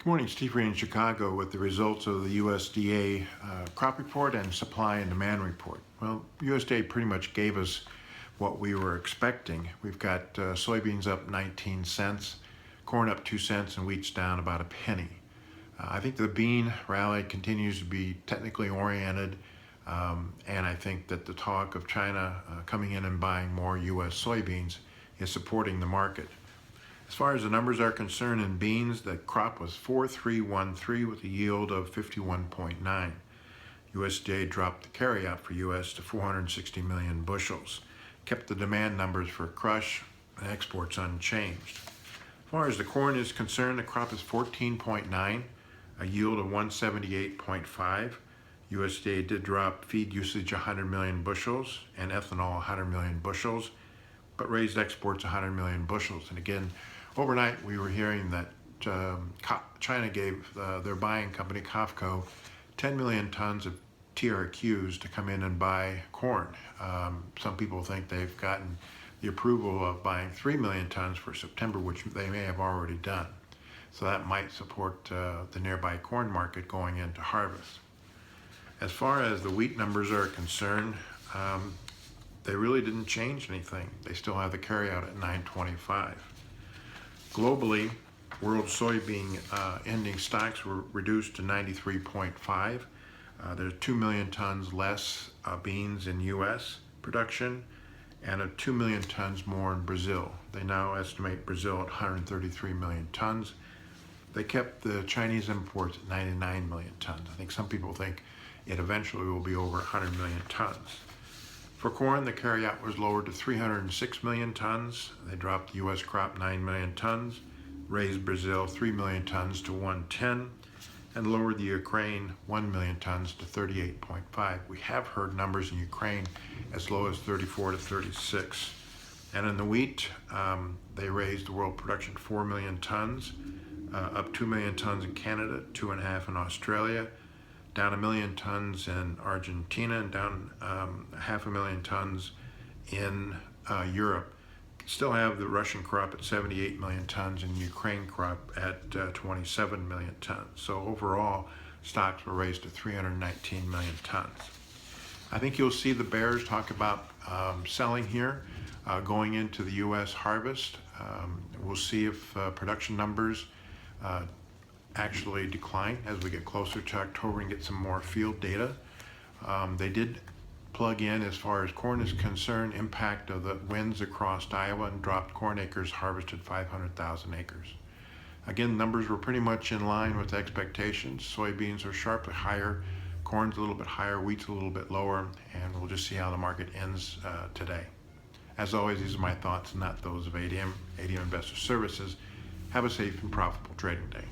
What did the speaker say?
Good morning, Steve Reed in Chicago with the results of the USDA crop report and supply and demand report. Well, USDA pretty much gave us what we were expecting. We've got soybeans up 19 cents, corn up 2 cents, and wheat's down about a penny. I think the bean rally continues to be technically oriented, and I think that the talk of China coming in and buying more U.S. soybeans is supporting the market. As far as the numbers are concerned in beans, the crop was 4.313 with a yield of 51.9. USDA dropped the carryout for U.S. to 460 million bushels, kept the demand numbers for crush and exports unchanged. As far as the corn is concerned, the crop is 14.9, a yield of 178.5. USDA did drop feed usage 100 million bushels and ethanol 100 million bushels, but raised exports 100 million bushels. And again, overnight we were hearing that China gave their buying company, COFCO, 10 million tons of TRQs to come in and buy corn. Some people think they've gotten the approval of buying 3 million tons for September, which they may have already done. So that might support the nearby corn market going into harvest. As far as the wheat numbers are concerned, they really didn't change anything. They still have the carryout at 925. Globally, world soybean ending stocks were reduced to 93.5. There's 2 million tons less beans in U.S. production and 2 million tons more in Brazil. They now estimate Brazil at 133 million tons. They kept the Chinese imports at 99 million tons. I think some people think it eventually will be over 100 million tons. For corn, the carryout was lowered to 306 million tons. They dropped the U.S. crop 9 million tons, raised Brazil 3 million tons to 110, and lowered the Ukraine 1 million tons to 38.5. We have heard numbers in Ukraine as low as 34 to 36. And in the wheat, they raised the world production 4 million tons, up 2 million tons in Canada, 2.5 in Australia, down 1 million tons in Argentina, and down 500,000 tons in Europe. Still have the Russian crop at 78 million tons and Ukraine crop at 27 million tons. So overall, stocks were raised to 319 million tons. I think you'll see the bears talk about selling here going into the U.S. harvest. We'll see if production numbers actually decline as we get closer to October and get some more field data. They did plug in, as far as corn is concerned, impact of the winds across Iowa and dropped corn acres harvested 500,000 acres. Again, numbers were pretty much in line with expectations. Soybeans are sharply higher, corn's a little bit higher, wheat's a little bit lower, and we'll just see how the market ends today. As always, these are my thoughts, not those of ADM Investor Services. Have a safe and profitable trading day.